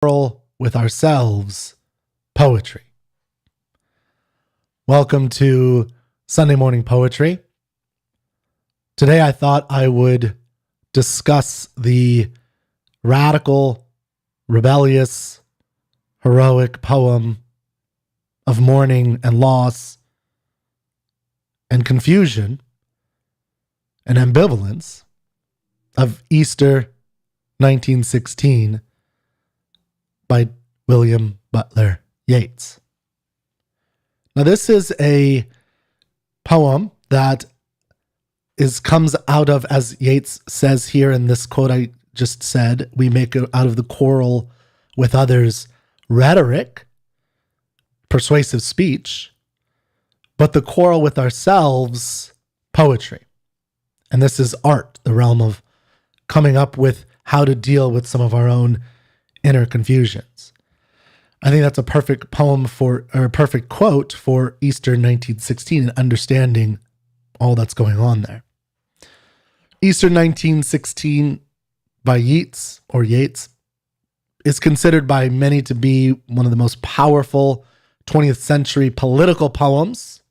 quarrel with ourselves, poetry. Welcome to Sunday Morning Poetry. Today I thought I would discuss the radical, rebellious, heroic poem of mourning and loss and confusion and ambivalence of Easter 1916 by William Butler Yeats. Now, this is a poem that comes out of, as Yeats says here in this quote I just said, we make out of the quarrel with others rhetoric, persuasive speech, but the quarrel with ourselves, poetry. And this is art, the realm of coming up with how to deal with some of our own inner confusions. I think that's a perfect poem or a perfect quote for Easter 1916 and understanding all that's going on there. Easter 1916 by Yeats is considered by many to be one of the most powerful 20th century political poems,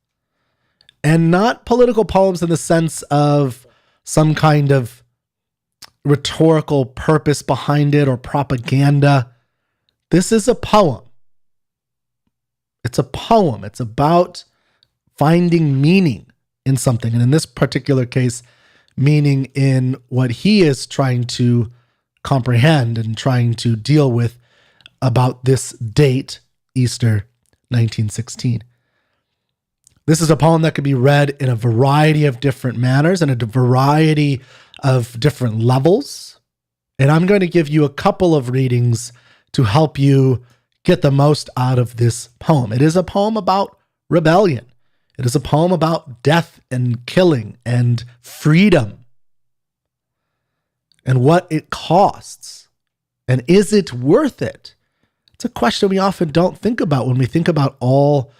and not political poems in the sense of some kind of rhetorical purpose behind it or propaganda. This is a poem. It's a poem. It's about finding meaning in something. And in this particular case, meaning in what he is trying to comprehend and trying to deal with about this date, Easter 1916. This is a poem that could be read in a variety of different manners and a variety of different levels. And I'm going to give you a couple of readings to help you get the most out of this poem. It is a poem about rebellion. It is a poem about death and killing and freedom and what it costs. And is it worth it? It's a question we often don't think about when we think about all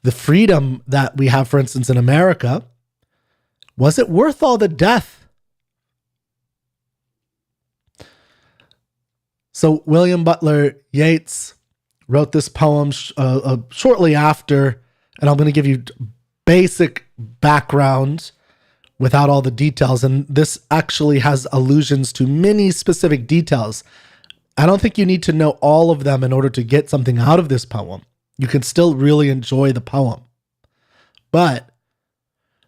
the freedom that we have, for instance, in America. Was it worth all the death? So William Butler Yeats wrote this poem shortly after, and I'm going to give you basic background without all the details. And this actually has allusions to many specific details. I don't think you need to know all of them in order to get something out of this poem. You can still really enjoy the poem. But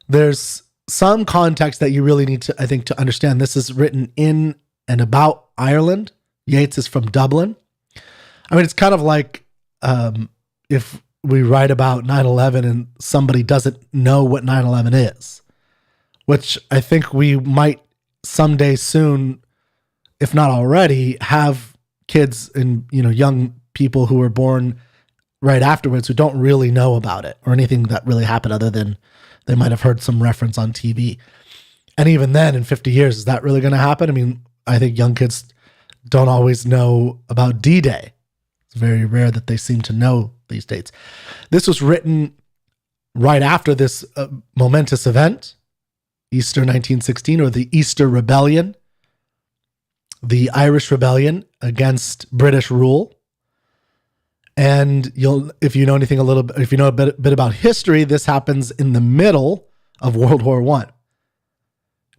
there's some context that you really need to, I think, to understand. This is written in and about Ireland. Yeats is from Dublin. I mean, it's kind of like if we write about 9/11 and somebody doesn't know what 9/11 is, which I think we might someday soon, if not already, have kids and young people who were born right afterwards who don't really know about it or anything that really happened other than they might have heard some reference on TV. And even then, in 50 years, is that really going to happen? I mean, I think young kids don't always know about D-Day. It's very rare that they seem to know these dates. This was written right after this momentous event, Easter 1916, or the Easter Rebellion, the Irish Rebellion against British rule. And if you know anything if you know a bit about history, this happens in the middle of World War I.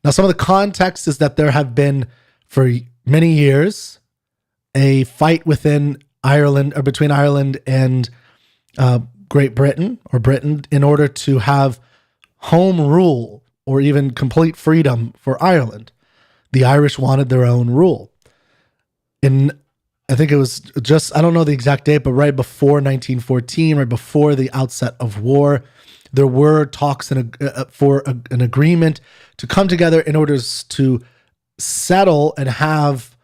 Now, some of the context is that there have been, for many years, a fight within Ireland or between Ireland and Great Britain or Britain in order to have home rule or even complete freedom for Ireland. The Irish wanted their own rule. I think it was just, I don't know the exact date, but right before 1914, right before the outset of war, there were talks for an agreement to come together in order to settle and have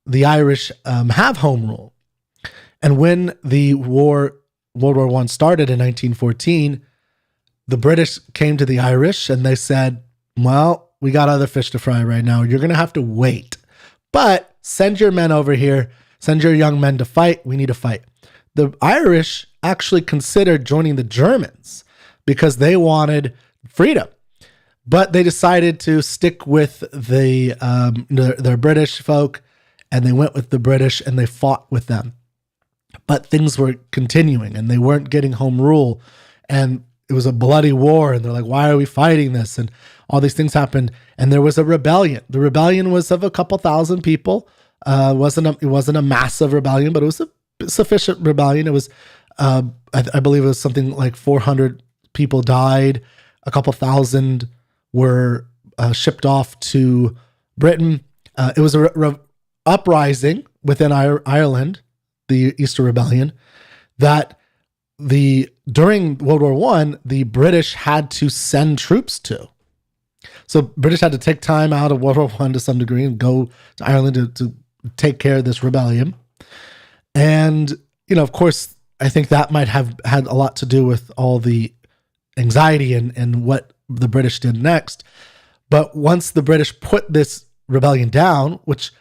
the Irish have home rule. And when the World War I started in 1914, the British came to the Irish and they said, well, we got other fish to fry right now. You're going to have to wait. But send your men over here. Send your young men to fight. We need to fight. The Irish actually considered joining the Germans because they wanted freedom. But they decided to stick with their British folk, and they went with the British and they fought with them. but things were continuing and they weren't getting home rule. And it was a bloody war. And they're like, why are we fighting this? And all these things happened. And there was a rebellion. The rebellion was of a couple thousand people. It wasn't a massive rebellion, but it was a sufficient rebellion. It was, I believe it was something like 400 people died. A couple thousand were shipped off to Britain. It was a uprising within Ireland, the Easter Rebellion, that during World War I, the British had to send troops to. So British had to take time out of World War I to some degree and go to Ireland to take care of this rebellion. And, of course, I think that might have had a lot to do with all the anxiety and what the British did next. But once the British put this rebellion down, which,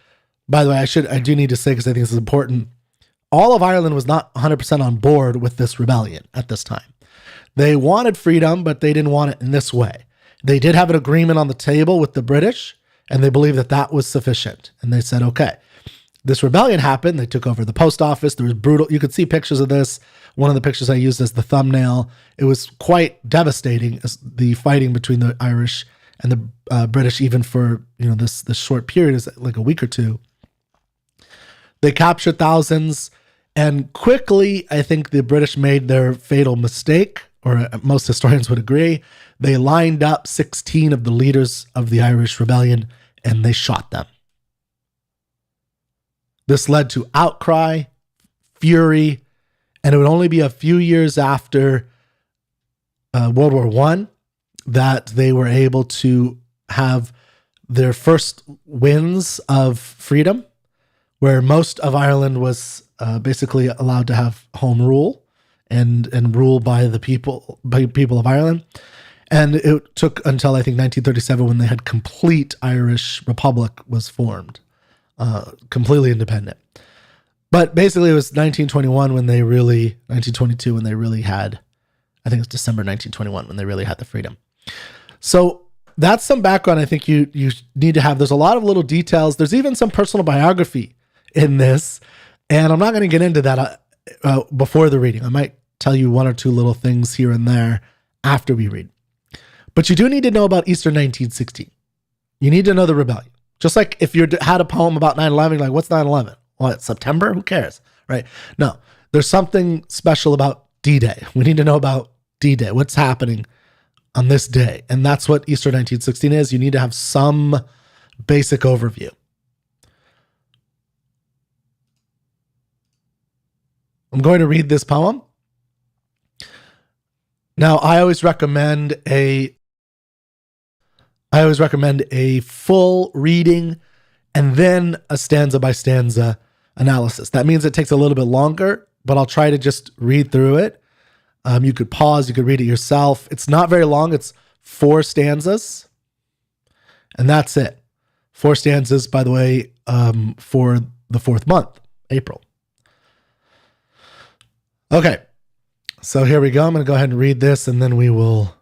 by the way, I do need to say, because I think this is important, all of Ireland was not 100% on board with this rebellion at this time. They wanted freedom, but they didn't want it in this way. They did have an agreement on the table with the British, and they believed that that was sufficient. And they said, okay, this rebellion happened. They took over the post office. There was brutal. You could see pictures of this. One of the pictures I used as the thumbnail. It was quite devastating, the fighting between the Irish and the British, even for this short period, is like a week or two. They captured thousands, and quickly, I think the British made their fatal mistake, or most historians would agree. They lined up 16 of the leaders of the Irish rebellion, and they shot them. This led to outcry, fury, and it would only be a few years after World War I that they were able to have their first wins of freedom, where most of Ireland was basically allowed to have home rule and rule by the people of Ireland. And it took until I think 1937 when they had complete Irish Republic was formed, completely independent. But basically it was 1922 when they really had, I think it's December 1921 when they really had the freedom. So that's some background I think you need to have. There's a lot of little details. There's even some personal biography in this, and I'm not going to get into that before the reading. I might tell you one or two little things here and there after we read. But you do need to know about Easter 1916. You need to know the rebellion. Just like if you had a poem about 9/11, like what's 9/11? What, September? Who cares, right? No, there's something special about D-Day. We need to know about D-Day. What's happening on this day? And that's what Easter 1916 is. You need to have some basic overview. I'm going to read this poem. Now, I always recommend a full reading and then a stanza by stanza analysis. That means it takes a little bit longer, but I'll try to just read through it. You could pause, you could read it yourself. It's not very long. It's 4 stanzas, and that's it. 4 stanzas, by the way, for the 4th month, April. Okay, so here we go. I'm going to go ahead and read this, and then we will,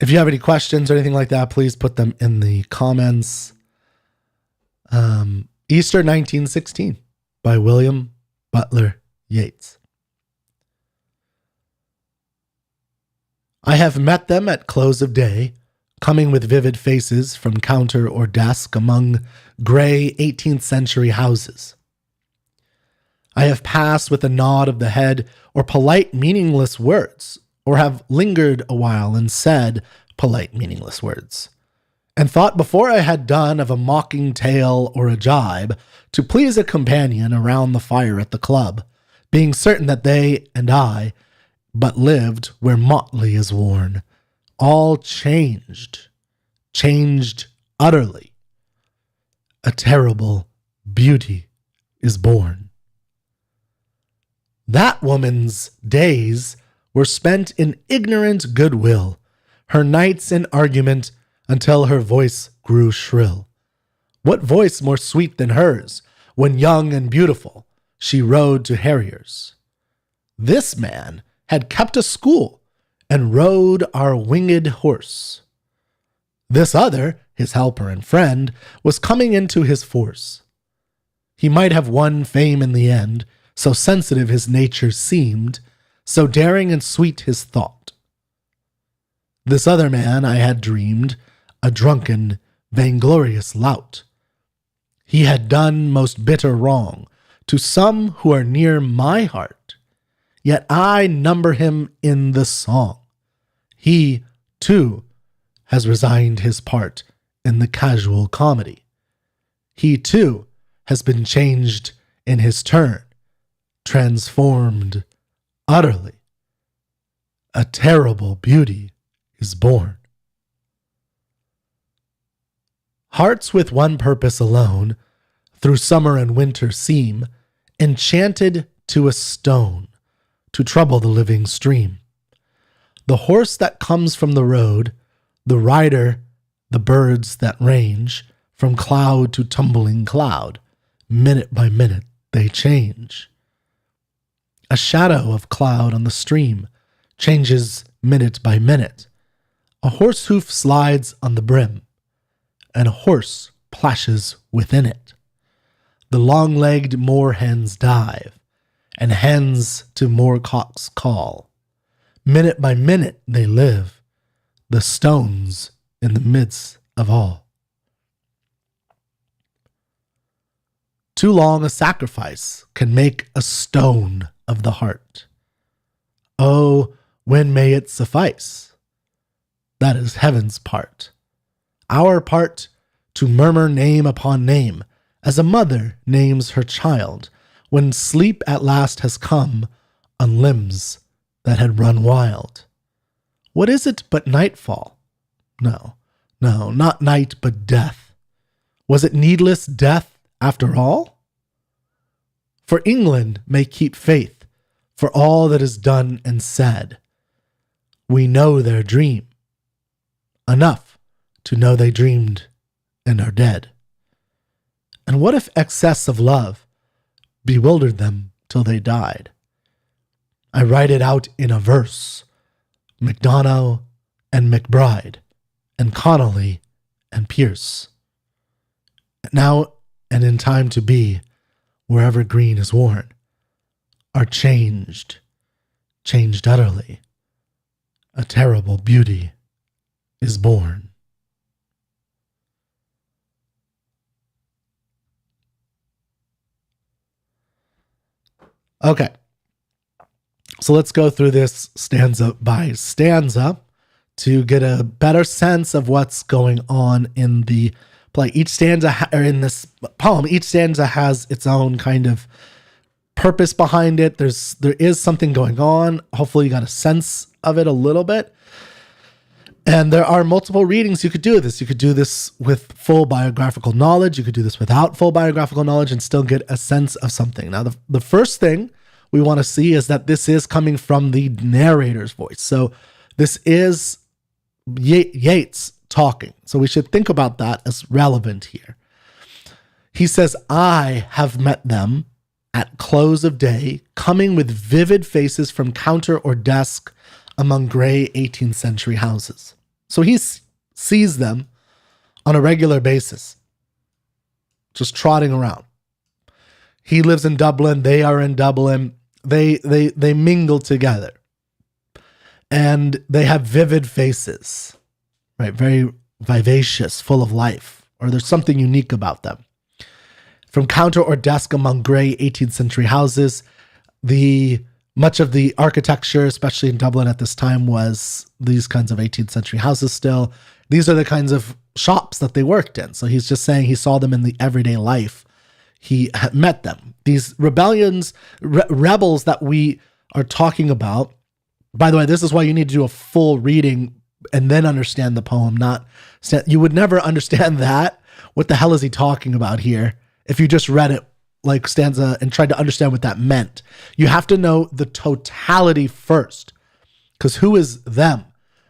if you have any questions or anything like that, please put them in the comments. Easter 1916 by William Butler Yeats. I have met them at close of day, coming with vivid faces from counter or desk among gray 18th-century houses. I have passed with a nod of the head or polite meaningless words, or have lingered a while and said polite meaningless words, and thought before I had done of a mocking tale or a jibe to please a companion around the fire at the club, being certain that they and I but lived where motley is worn, all changed utterly. A terrible beauty is born. That woman's days were spent in ignorant goodwill, her nights in argument until her voice grew shrill. What voice more sweet than hers, when young and beautiful she rode to harriers? This man had kept a school and rode our winged horse. This other, his helper and friend, was coming into his force. He might have won fame in the end, so sensitive his nature seemed, so daring and sweet his thought. This other man I had dreamed, a drunken, vainglorious lout. He had done most bitter wrong to some who are near my heart, yet I number him in the song. He, too, has resigned his part in the casual comedy. He, too, has been changed in his turn, transformed utterly. A terrible beauty is born. Hearts with one purpose alone, through summer and winter seem enchanted to a stone, to trouble the living stream. The horse that comes from the road, the rider, the birds that range, from cloud to tumbling cloud, minute by minute they change. A shadow of cloud on the stream changes minute by minute. A horse hoof slides on the brim, and a horse plashes within it. The long-legged moor hens dive, and hens to moor cocks call. Minute by minute they live, the stones in the midst of all. Too long a sacrifice can make a stone of the heart. Oh, when may it suffice? That is heaven's part. Our part to murmur name upon name, as a mother names her child, when sleep at last has come on limbs that had run wild. What is it but nightfall? No, not night, but death. Was it needless death after all? For England may keep faith for all that is done and said. We know their dream, enough to know they dreamed and are dead. And what if excess of love bewildered them till they died? I write it out in a verse. MacDonough and McBride, and Connolly and Pierce. Now and in time to be, wherever green is worn, are changed utterly. A terrible beauty is born. Okay, so let's go through this stanza by stanza to get a better sense of what's going on in the play. Each stanza, or in this poem, each stanza has its own kind of purpose behind it. There is something going on. Hopefully you got a sense of it a little bit. And there are multiple readings you could do this. You could do this with full biographical knowledge. You could do this without full biographical knowledge and still get a sense of something. Now, the first thing we want to see is that this is coming from the narrator's voice. So this is Yeats talking. So we should think about that as relevant here. He says, I have met them at close of day, coming with vivid faces from counter or desk among gray 18th-century houses. So he sees them on a regular basis, just trotting around. He lives in Dublin. They are in Dublin. They mingle together. And they have vivid faces, right? Very vivacious, full of life, or there's something unique about them. From counter or desk among gray 18th-century houses, much of the architecture, especially in Dublin at this time, was these kinds of 18th-century houses still. These are the kinds of shops that they worked in. So he's just saying he saw them in the everyday life. He met them. These rebellions, rebels that we are talking about. By the way, this is why you need to do a full reading and then understand the poem. You would never understand that. What the hell is he talking about here? If you just read it like stanza and tried to understand what that meant. You have to know the totality first. Because who is them?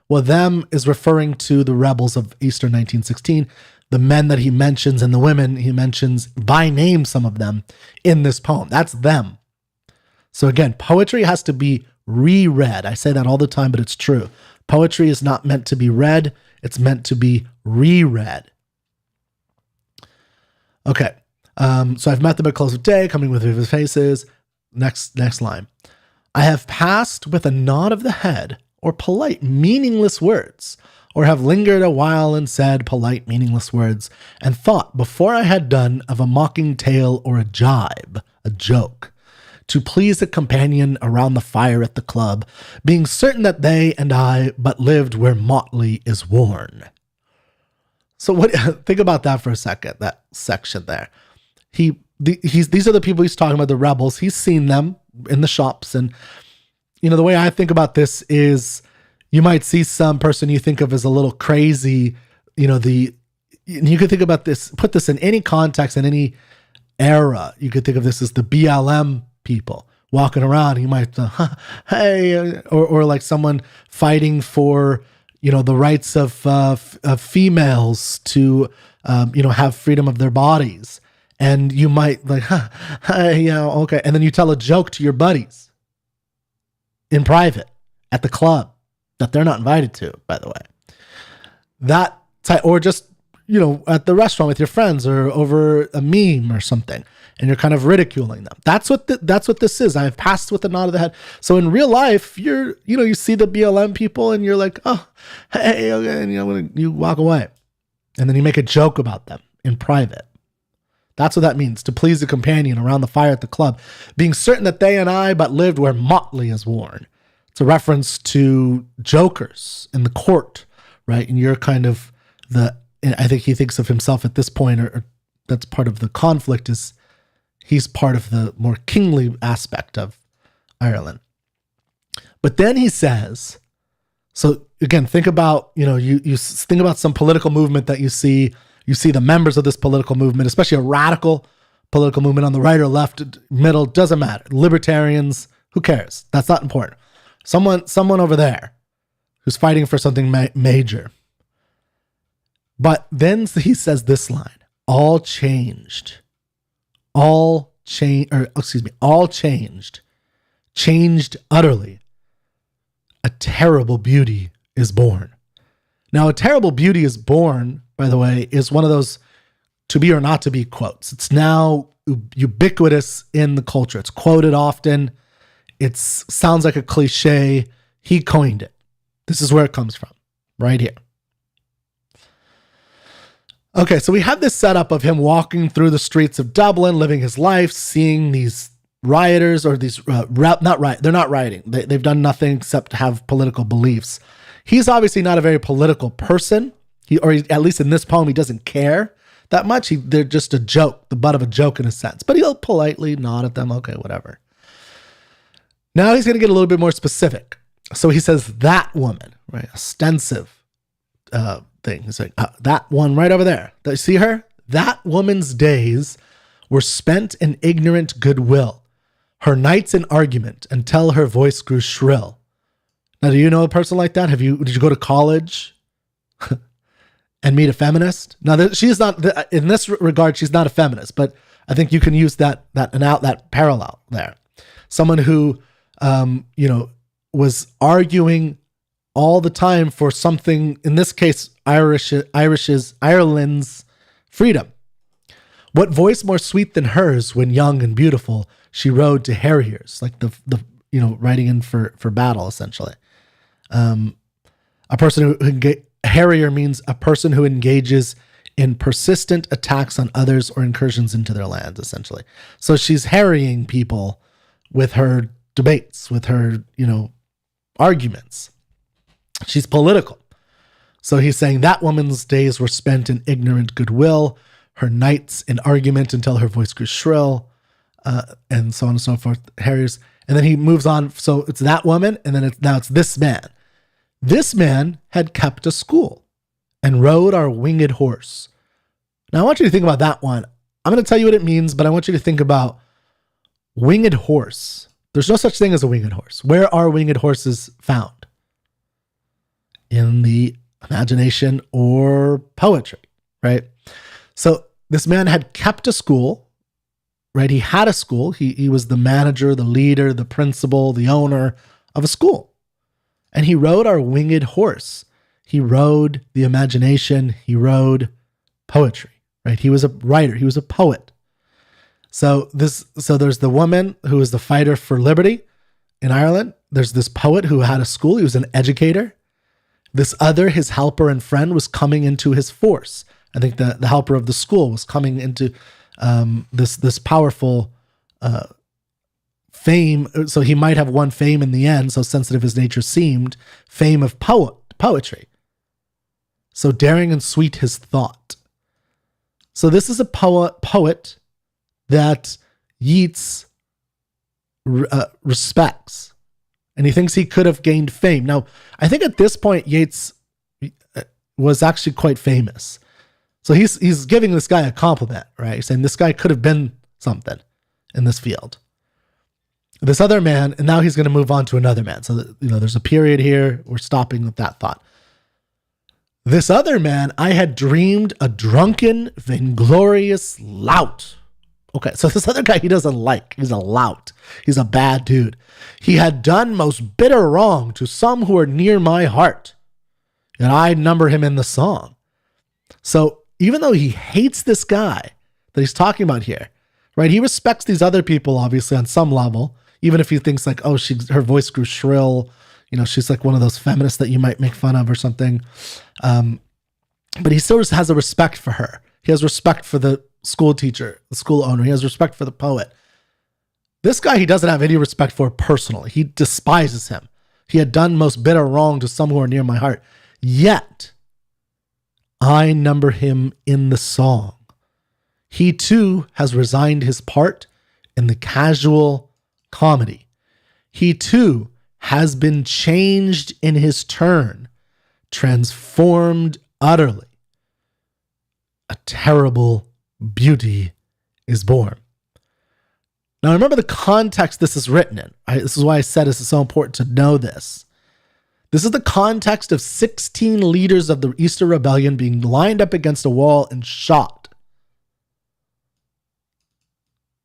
Well, them is referring to the rebels of Easter 1916, the men that he mentions and the women he mentions by name, some of them in this poem. That's them. So again, poetry has to be reread. I say that all the time, but it's true. Poetry is not meant to be read. It's meant to be reread. Okay. So I've met them at close of day, coming with vivid faces. next line. I have passed with a nod of the head, or polite, meaningless words, or have lingered a while and said polite, meaningless words, and thought before I had done of a mocking tale or a jibe, a joke, to please a companion around the fire at the club, being certain that they and I but lived where motley is worn. So think about that for a second, that section there. These are the people he's talking about, the rebels. He's seen them in the shops. And, the way I think about this is you might see some person you think of as a little crazy, you could think about this, put this in any context, in any era. You could think of this as the BLM people walking around. You might, hey, or like someone fighting for, the rights of females to, have freedom of their bodies. And you might like, hey, yeah, okay. And then you tell a joke to your buddies in private at the club that they're not invited to, by the way. That type, or just, at the restaurant with your friends or over a meme or something, and you're kind of ridiculing them. That's what this is. I've passed with a nod of the head. So in real life, you see the BLM people and you're like, oh, hey, okay, and you walk away. And then you make a joke about them in private. That's what that means, to please a companion around the fire at the club, being certain that they and I but lived where motley is worn. It's a reference to jokers in the court, right? And you're kind of I think he thinks of himself at this point, or that's part of the conflict, is he's part of the more kingly aspect of Ireland. But then he says, so again, think about, you think about some political movement that you see the members of this political movement, especially a radical political movement on the right or left, middle, doesn't matter. Libertarians, who cares? That's not important. Someone over there who's fighting for something major. But then he says this line, all changed, changed utterly. A terrible beauty is born. Now, a terrible beauty is born, by the way, is one of those to be or not to be quotes. It's now ubiquitous in the culture. It's quoted often. It sounds like a cliche. He coined it. This is where it comes from, right here. Okay, so we have this setup of him walking through the streets of Dublin, living his life, seeing these rioters, or these, they're not rioting. They've done nothing except have political beliefs. He's obviously not a very political person. At least in this poem, he doesn't care that much. They're just a joke, the butt of a joke in a sense. But he'll politely nod at them. Okay, whatever. Now he's going to get a little bit more specific. So he says, that woman, right? Ostensive thing. He's like, that one right over there. You see her? That woman's days were spent in ignorant goodwill, her nights in argument until her voice grew shrill. Now, do you know a person like that? Did you go to college and meet a feminist? Now, she's not, in this regard, she's not a feminist, but I think you can use that parallel there. Someone who, was arguing all the time for something, in this case, Ireland's freedom. What voice more sweet than hers when young and beautiful she rode to harriers, like the riding in for battle, essentially. A person harrier means a person who engages in persistent attacks on others or incursions into their lands, essentially. So she's harrying people with her debates, with her, arguments. She's political. So he's saying that woman's days were spent in ignorant goodwill, her nights in argument until her voice grew shrill, and so on and so forth. Harriers. And then he moves on. So it's that woman, and then now it's this man. This man had kept a school and rode our winged horse. Now I want you to think about that one. I'm going to tell you what it means, but I want you to think about winged horse. There's no such thing as a winged horse. Where are winged horses found? In the imagination or poetry, right? So this man had kept a school, right? He had a school. He was the manager, the leader, the principal, the owner of a school. And he rode our winged horse. He rode the imagination. He rode poetry, right? He was a writer. He was a poet. So there's the woman who is the fighter for liberty in Ireland. There's this poet who had a school. He was an educator. This other, his helper and friend, was coming into his force. I think the helper of the school was coming into this powerful fame. So he might have won fame in the end, so sensitive his nature seemed, fame of poetry. So daring and sweet his thought. So this is a poet that Yeats respects. And he thinks he could have gained fame. Now, I think at this point, Yeats was actually quite famous. So he's giving this guy a compliment, right? He's saying this guy could have been something in this field. This other man, and now he's going to move on to another man. So, there's a period here. We're stopping with that thought. This other man, I had dreamed a drunken, vainglorious lout. Okay, so this other guy he doesn't like. He's a lout. He's a bad dude. He had done most bitter wrong to some who are near my heart, and I number him in the song. So even though he hates this guy that he's talking about here, right? He respects these other people, obviously, on some level, even if he thinks like, oh, her voice grew shrill. She's like one of those feminists that you might make fun of or something. But he still has a respect for her. He has respect for the school teacher, the school owner. He has respect for the poet. This guy he doesn't have any respect for personally. He despises him. He had done most bitter wrong to some who are near my heart. Yet, I number him in the song. He too has resigned his part in the casual comedy. He too has been changed in his turn, transformed utterly. A terrible beauty is born. Now remember the context this is written in. This is why I said this is so important to know this. This is the context of 16 leaders of the Easter Rebellion being lined up against a wall and shot.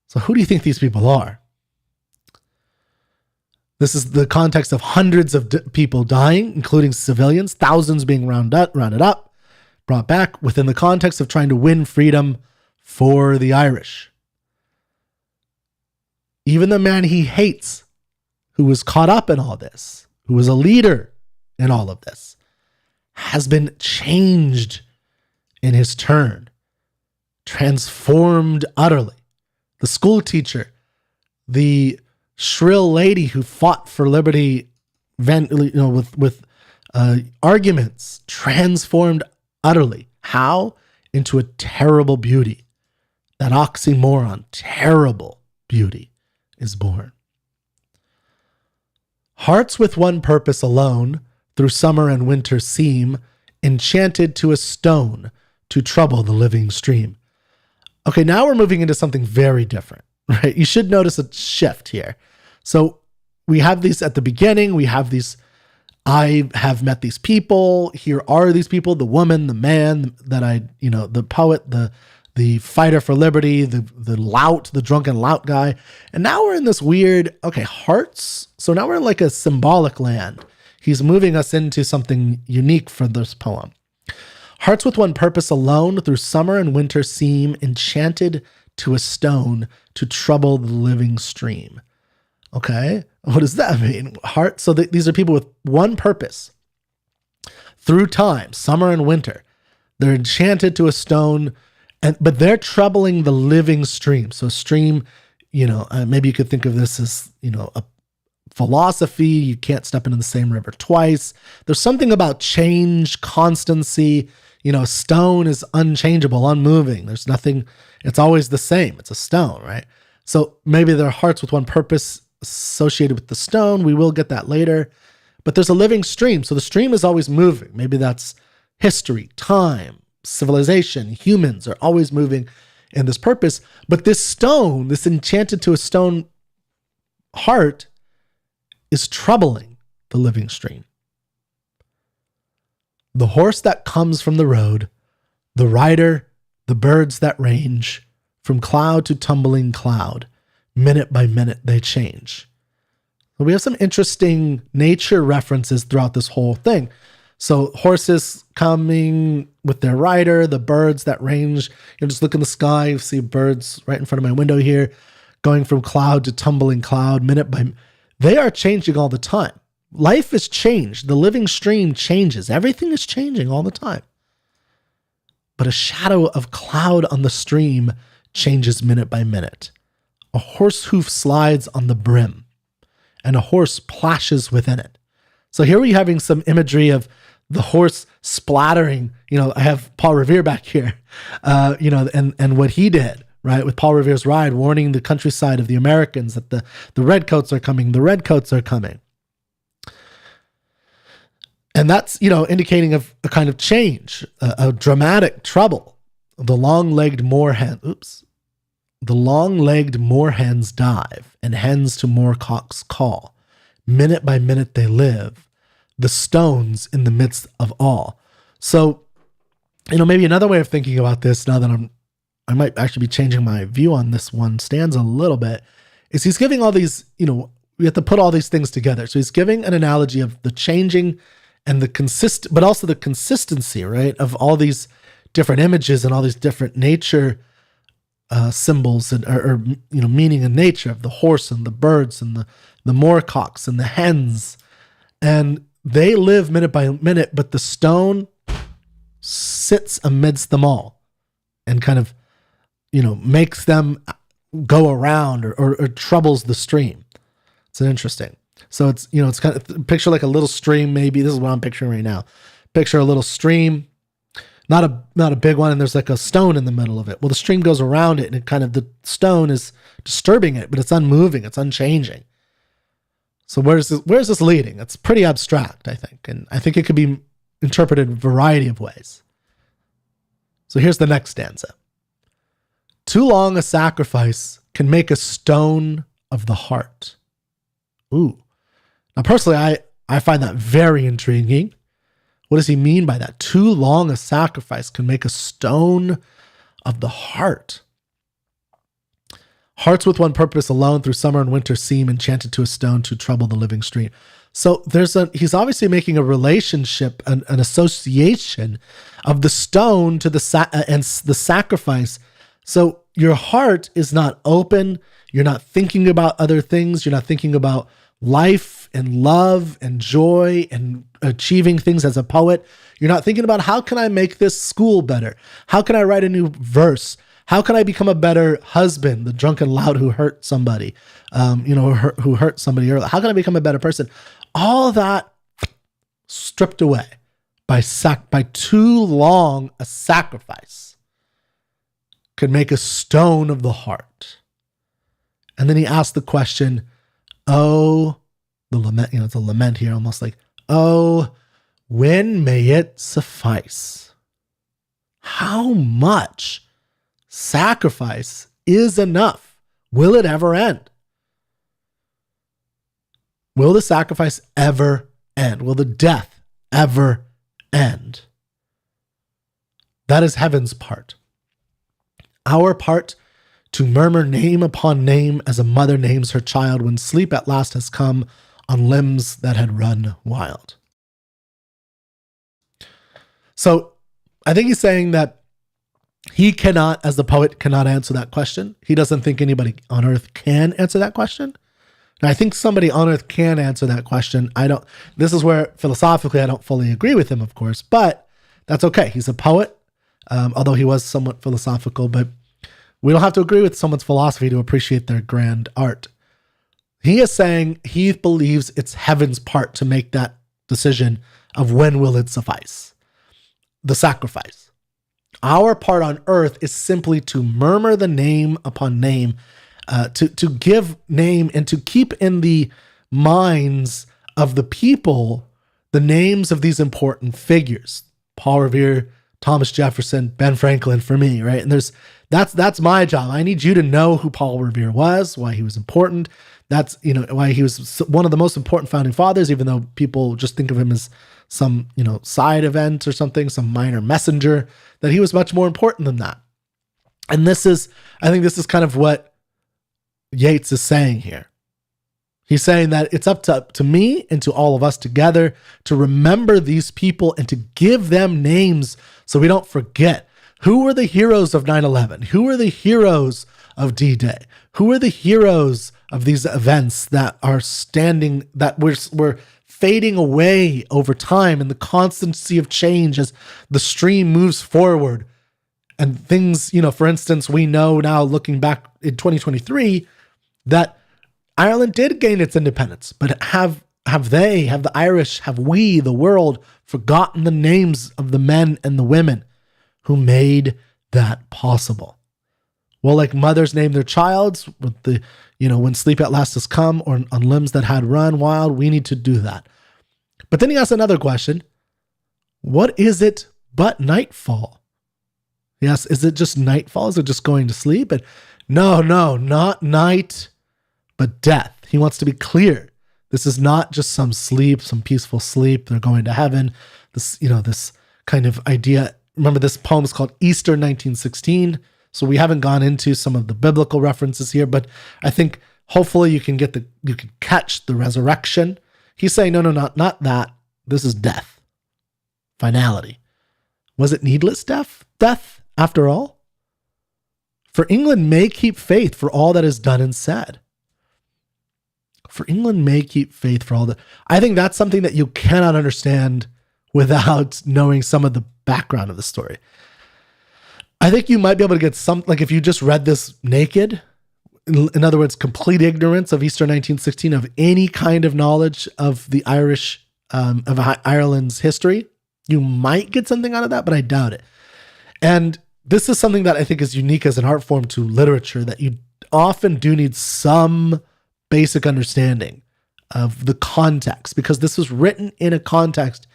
So who do you think these people are? This is the context of hundreds of people dying, including civilians, thousands being rounded up, brought back within the context of trying to win freedom for the Irish. Even the man he hates, who was caught up in all this, who was a leader in all of this, has been changed in his turn, transformed utterly. The school teacher, the shrill lady who fought for liberty, with arguments, transformed utterly. How? Into a terrible beauty. That oxymoron, terrible beauty, is born. Hearts with one purpose alone, through summer and winter seem, enchanted to a stone to trouble the living stream. Okay, now we're moving into something very different, right? You should notice a shift here. So we have these at the beginning, we have these, I have met these people, here are these people, the woman, the man that the poet, the fighter for liberty, the lout, the drunken lout guy. And now we're in this weird, hearts. So now we're in like a symbolic land. He's moving us into something unique for this poem. Hearts with one purpose alone, through summer and winter seem, enchanted to a stone to trouble the living stream. Okay, what does that mean? Heart. So these are people with one purpose. Through time, summer and winter, they're enchanted to a stone, but they're troubling the living stream. So stream, maybe you could think of this as, a philosophy. You can't step into the same river twice. There's something about change, constancy. A stone is unchangeable, unmoving. There's nothing, it's always the same. It's a stone, right? So maybe their hearts with one purpose associated with the stone. We will get that later. But there's a living stream. So the stream is always moving. Maybe that's history, time, civilization. Humans are always moving in this purpose. But this stone, this enchanted to a stone heart, is troubling the living stream. The horse that comes from the road, the rider, the birds that range, from cloud to tumbling cloud, minute by minute they change. So we have some interesting nature references throughout this whole thing. So horses coming with their rider, the birds that range. Just look in the sky, you see birds right in front of my window here, going from cloud to tumbling cloud, minute by minute. They are changing all the time. Life is changed. The living stream changes. Everything is changing all the time. But a shadow of cloud on the stream changes minute by minute. A horse hoof slides on the brim, and a horse plashes within it. So here we're having some imagery of the horse splattering. I have Paul Revere back here, and what he did, right, with Paul Revere's Ride, warning the countryside of the Americans that the redcoats are coming, the redcoats are coming. And that's, indicating of a kind of change, a dramatic trouble. The long-legged moorhens dive, and hens to moorcocks call. Minute by minute they live, the stones in the midst of all. So, maybe another way of thinking about this, now that I might actually be changing my view on this one stanza a little bit, is he's giving all these, we have to put all these things together. So he's giving an analogy of the changing and but also the consistency, right, of all these different images and all these different nature symbols or meaning in nature of the horse and the birds and the moorcocks and the hens, and they live minute by minute, but the stone sits amidst them all and kind of makes them go around or troubles the stream. It's interesting. So it's it's kind of picture like a little stream. Maybe this is what I'm picturing right now. Picture a little stream. Not a big one, and there's like a stone in the middle of it. Well, the stream goes around it, and the stone is disturbing it, but it's unmoving, it's unchanging. So where's this leading? It's pretty abstract, I think, and I think it could be interpreted in a variety of ways. So here's the next stanza. Too long a sacrifice can make a stone of the heart. Ooh. Now, personally, I find that very intriguing. What does he mean by that? Too long a sacrifice can make a stone of the heart. Hearts with one purpose alone through summer and winter seem enchanted to a stone to trouble the living stream. So he's obviously making a relationship, an association of the stone to and the sacrifice. So your heart is not open. You're not thinking about other things. You're not thinking about life and love and joy and achieving things as a poet. You're not thinking about how can I make this school better? How can I write a new verse? How can I become a better husband, the drunken lout who hurt somebody, who hurt somebody earlier? How can I become a better person? All that stripped away by too long a sacrifice could make a stone of the heart. And then he asked the question, oh, the lament, it's a lament here, almost like, oh, when may it suffice? How much sacrifice is enough? Will it ever end? Will the sacrifice ever end? Will the death ever end? That is heaven's part. Our part, to murmur name upon name as a mother names her child when sleep at last has come on limbs that had run wild. So I think he's saying that he cannot, as the poet, cannot answer that question. He doesn't think anybody on earth can answer that question. And I think somebody on earth can answer that question. This is where philosophically I don't fully agree with him, of course, but that's okay. He's a poet, although he was somewhat philosophical, but we don't have to agree with someone's philosophy to appreciate their grand art. He is saying he believes it's heaven's part to make that decision of when will it suffice. The sacrifice. Our part on earth is simply to murmur the name upon name, to give name and to keep in the minds of the people the names of these important figures. Paul Revere, Thomas Jefferson, Ben Franklin for me, right? And that's my job. I need you to know who Paul Revere was, why he was important. That's, why he was one of the most important founding fathers, even though people just think of him as some, side event or something, some minor messenger, that he was much more important than that. And I think this is kind of what Yeats is saying here. He's saying that it's up to me and to all of us together to remember these people and to give them names so we don't forget. Who were the heroes of 9/11? Who were the heroes of D-Day? Who are the heroes of these events that are standing, that we're fading away over time in the constancy of change as the stream moves forward? And things, for instance, we know now looking back in 2023 that Ireland did gain its independence, but have the Irish, have we, the world, forgotten the names of the men and the women who made that possible? Well, like mothers name their childs with the, when sleep at last has come, or on limbs that had run wild, we need to do that. But then he asks another question. What is it but nightfall? Yes, is it just nightfall? Is it just going to sleep? And no, not night, but death. He wants to be clear. This is not just some sleep, some peaceful sleep. They're going to heaven. This kind of idea. Remember, this poem is called Easter 1916. So we haven't gone into some of the biblical references here, but I think hopefully you can catch the resurrection. He's saying, no, not that. This is death. Finality. Was it needless death? Death, after all? For England may keep faith for all that is done and said. For England may keep faith for all that. I think that's something that you cannot understand without knowing some of the background of the story. I think you might be able to get some, like if you just read this naked, in other words, complete ignorance of Easter 1916, of any kind of knowledge of the Irish, of Ireland's history, you might get something out of that, but I doubt it. And this is something that I think is unique as an art form to literature, that you often do need some basic understanding of the context, because this was written in a context,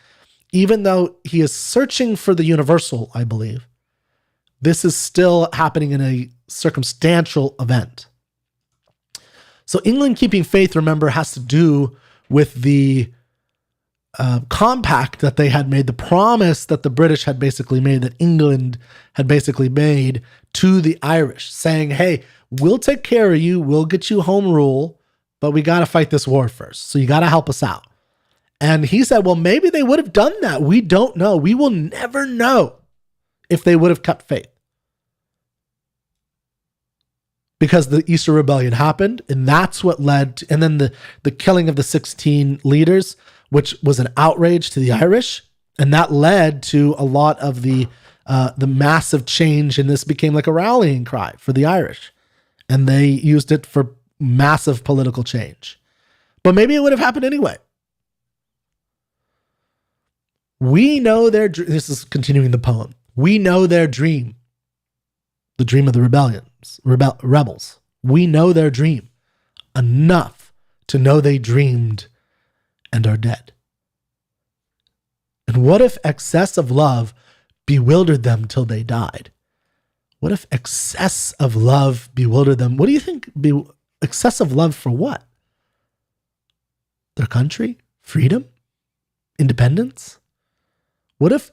even though he is searching for the universal, I believe. This is still happening in a circumstantial event. So England keeping faith, remember, has to do with the compact that they had made, the promise that the British had basically made, that England had basically made to the Irish, saying, hey, we'll take care of you, we'll get you home rule, but we got to fight this war first. So you got to help us out. And he said, well, maybe they would have done that. We don't know. We will never know if they would have kept faith. Because the Easter Rebellion happened, and that's what led to, and then the killing of the 16 leaders, which was an outrage to the Irish, and that led to a lot of the massive change, and this became like a rallying cry for the Irish, and they used it for massive political change. But maybe it would have happened anyway. We know this is continuing the poem. We know their dream. The dream of the rebels. We know their dream enough to know they dreamed and are dead. And what if excess of love bewildered them till they died? What if excess of love bewildered them? What do you think? Excessive love for what? Their country? Freedom? Independence? What if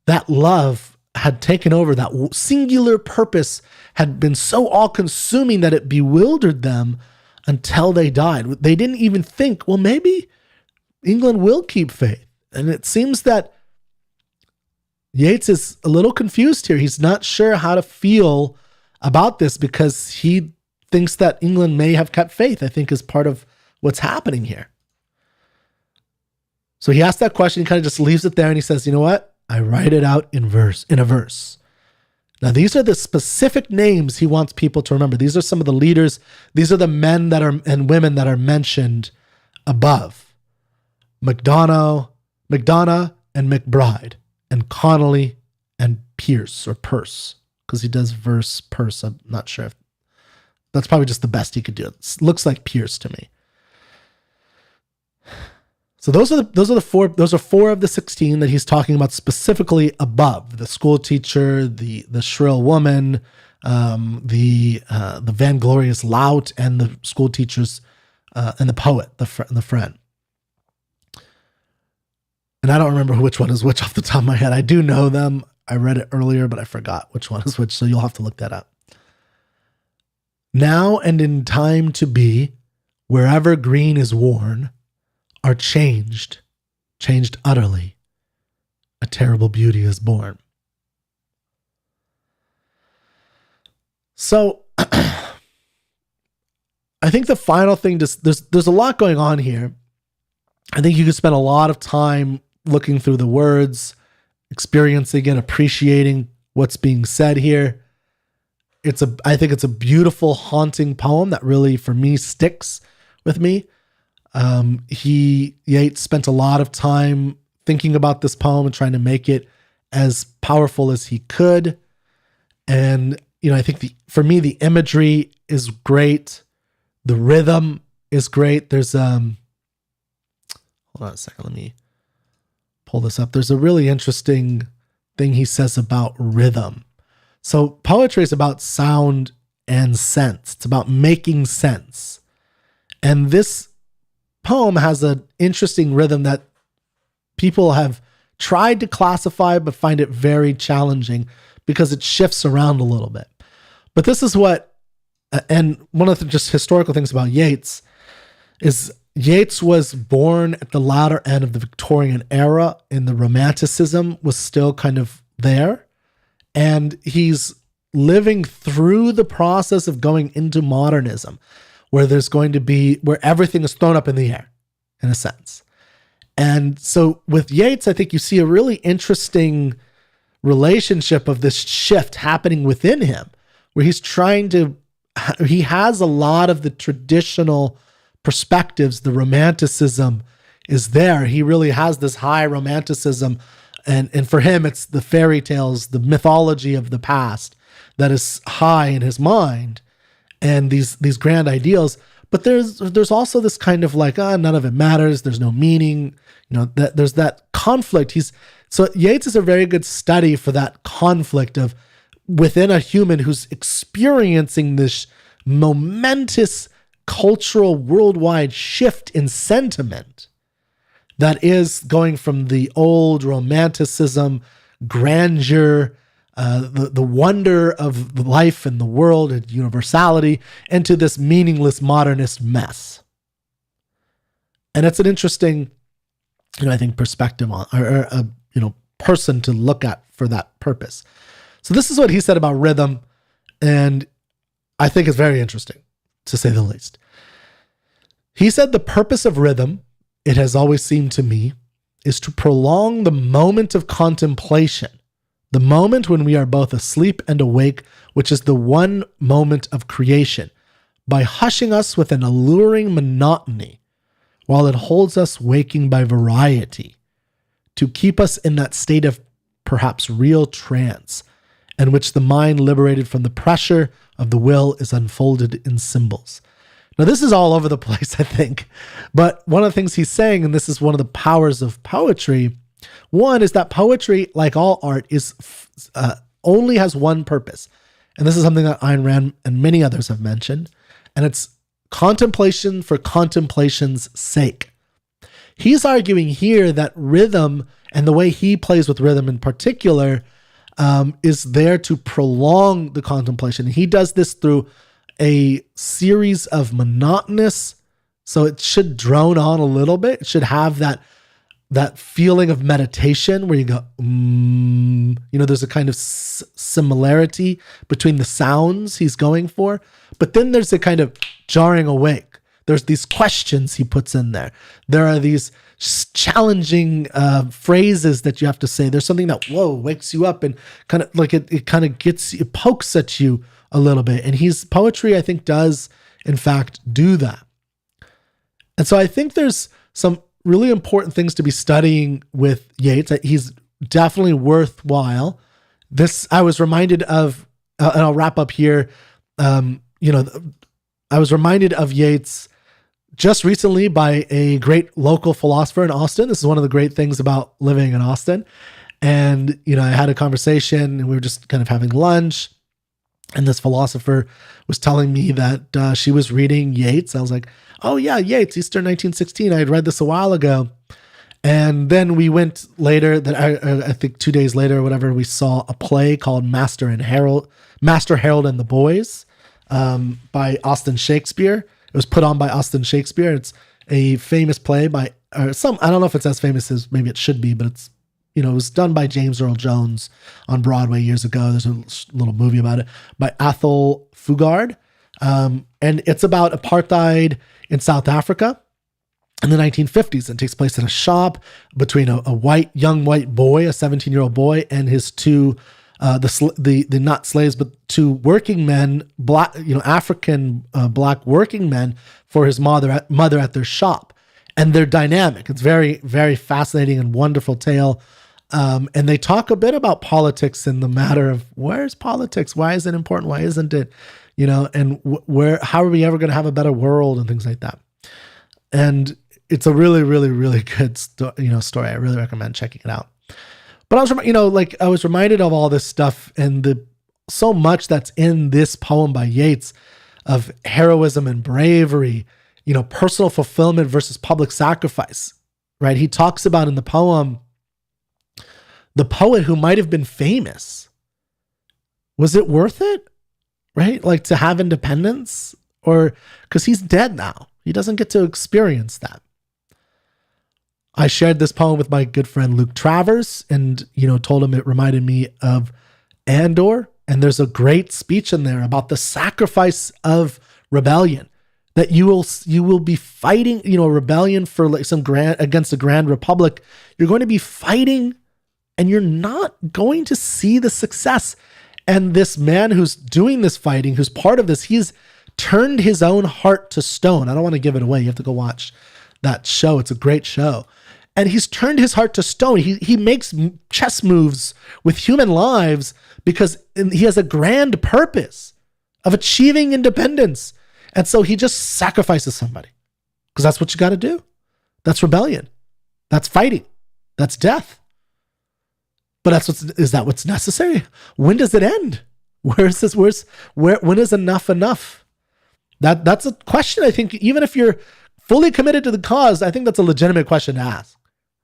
that love had taken over, that singular purpose had been so all-consuming that it bewildered them until they died? They didn't even think, well, maybe England will keep faith. And it seems that Yeats is a little confused here. He's not sure how to feel about this because he thinks that England may have kept faith, I think is part of what's happening here. So he asked that question, he kind of just leaves it there, and he says, you know what? I write it out in a verse. Now, these are the specific names he wants people to remember. These are some of the leaders. These are the men and women that are mentioned above. MacDonough and McBride, and Connolly and Pierce, or Peirce, because he does verse Peirce. I'm not sure if that's probably just the best he could do. It looks like Pierce to me. So those are four of the 16 that he's talking about specifically above: the school teacher, the shrill woman, the vainglorious lout, and the school teachers, and the poet, the friend. And I don't remember which one is which off the top of my head. I do know them. I read it earlier, but I forgot which one is which. So you'll have to look that up. Now and in time to be, wherever green is worn, are changed utterly. A terrible beauty is born. So I think the final thing, there's a lot going on here. I think you could spend a lot of time looking through the words, experiencing and appreciating what's being said here. I think it's a beautiful, haunting poem that really, for me, sticks with me. Yeats spent a lot of time thinking about this poem and trying to make it as powerful as he could. And, I think for me, the imagery is great. The rhythm is great. There's, hold on a second. Let me pull this up. There's a really interesting thing he says about rhythm. So poetry is about sound and sense. It's about making sense. And this poem has an interesting rhythm that people have tried to classify but find it very challenging because it shifts around a little bit. But this is and one of the just historical things about Yeats is Yeats was born at the latter end of the Victorian era, and the Romanticism was still kind of there. And he's living through the process of going into modernism, where everything is thrown up in the air, in a sense. And so with Yeats, I think you see a really interesting relationship of this shift happening within him, where he has a lot of the traditional perspectives. The Romanticism is there. He really has this high Romanticism. And for him, it's the fairy tales, the mythology of the past that is high in his mind, and these grand ideals. But there's also this kind of like, none of it matters. There's no meaning. That there's that conflict. So Yeats is a very good study for that conflict of within a human who's experiencing this momentous cultural worldwide shift in sentiment that is going from the old Romanticism, grandeur, the wonder of life and the world and universality, into this meaningless modernist mess. And it's an interesting, I think, perspective on, or person to look at for that purpose. So this is what he said about rhythm, and I think it's very interesting, to say the least. He said, "The purpose of rhythm, it has always seemed to me, is to prolong the moment of contemplation, the moment when we are both asleep and awake, which is the one moment of creation, by hushing us with an alluring monotony, while it holds us waking by variety, to keep us in that state of perhaps real trance, in which the mind liberated from the pressure of the will is unfolded in symbols." Now, this is all over the place, I think. But one of the things he's saying, and this is one of the powers of poetry, one is that poetry, like all art, only has one purpose. And this is something that Ayn Rand and many others have mentioned. And it's contemplation for contemplation's sake. He's arguing here that rhythm, and the way he plays with rhythm in particular, is there to prolong the contemplation. He does this through a series of monotonous, so it should drone on a little bit. It should have that feeling of meditation where you go, there's a kind of similarity between the sounds he's going for, but then there's a kind of jarring awake. There's these questions he puts in there. There are these challenging phrases that you have to say. There's something that, wakes you up and kind of like it kind of it pokes at you a little bit. And poetry, I think, does in fact do that. And so I think there's some really important things to be studying with Yeats. He's definitely worthwhile. I was reminded of, and I'll wrap up here. I was reminded of Yeats just recently by a great local philosopher in Austin. This is one of the great things about living in Austin. And, I had a conversation and we were just kind of having lunch. And this philosopher was telling me that she was reading Yeats. I was like, oh yeah, Yeats, Easter 1916. I had read this a while ago. And then we went later, I think 2 days later or whatever, we saw a play called Master, Harold and the Boys by Austin Shakespeare. was put on by Austin Shakespeare. It's a famous play by, I don't know if it's as famous as maybe it should be, but it's, it was done by James Earl Jones on Broadway years ago. There's a little movie about it by Athol Fugard. And it's about apartheid in South Africa in the 1950s. It takes place in a shop between a young white boy, a 17-year-old boy, and his two, the not slaves, but two working men, black, African black working men for his mother at their shop. And they're dynamic. It's very, very fascinating and wonderful tale. And they talk a bit about politics and the matter of where's politics? Why is it important? Why isn't it? And how are we ever going to have a better world and things like that? And it's a really, really, really good story. I really recommend checking it out. But I was reminded of all this stuff and so much that's in this poem by Yeats of heroism and bravery, personal fulfillment versus public sacrifice, right? He talks about in the poem, the poet who might have been famous. Was it worth it? Right? Like to have independence, or because he's dead now, he doesn't get to experience that. I shared this poem with my good friend Luke Travers and, told him it reminded me of Andor. And there's a great speech in there about the sacrifice of rebellion, that you will be fighting, a rebellion for like against a grand republic. You're going to be fighting and you're not going to see the success. And this man who's doing this fighting, who's part of this, he's turned his own heart to stone. I don't want to give it away. You have to go watch that show. It's a great show. And he's turned his heart to stone. He makes chess moves with human lives because he has a grand purpose of achieving independence. And so he just sacrifices somebody because that's what you got to do. That's rebellion. That's fighting. That's death. But is that what's necessary? When does it end? When is enough enough? That's a question. I think even if you're fully committed to the cause, I think that's a legitimate question to ask.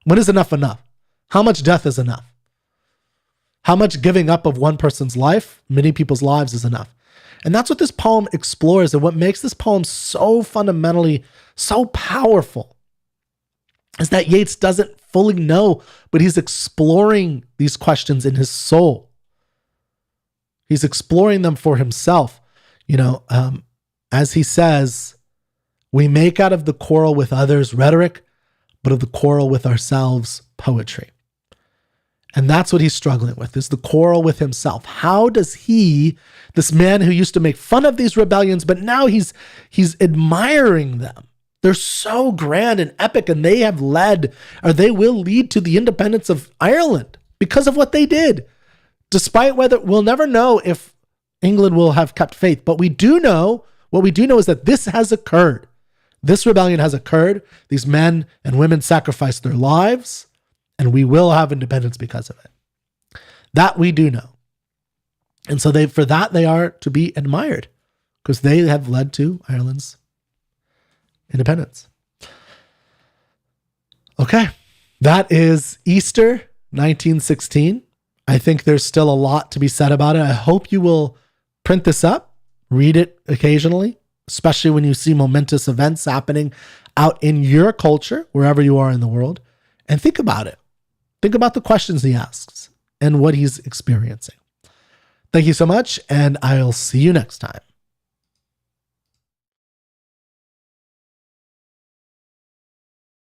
When is enough enough? How much death is enough? How much giving up of one person's life, many people's lives, is enough? And that's what this poem explores, and what makes this poem so fundamentally, so powerful is that Yeats doesn't fully know, but he's exploring these questions in his soul. He's exploring them for himself. As he says, we make out of the quarrel with others rhetoric, but of the quarrel with ourselves poetry. And that's what he's struggling with, is the quarrel with himself. How does he, this man who used to make fun of these rebellions, but now he's admiring them. They're so grand and epic, and they will lead to the independence of Ireland because of what they did. Despite we'll never know if England will have kept faith, but what we do know is that this has occurred. This rebellion has occurred. These men and women sacrificed their lives, and we will have independence because of it. That we do know. And so for that they are to be admired because they have led to Ireland's independence. Okay. That is Easter 1916. I think there's still a lot to be said about it. I hope you will print this up, read it occasionally, especially when you see momentous events happening out in your culture, wherever you are in the world, and think about it. Think about the questions he asks and what he's experiencing. Thank you so much, and I'll see you next time.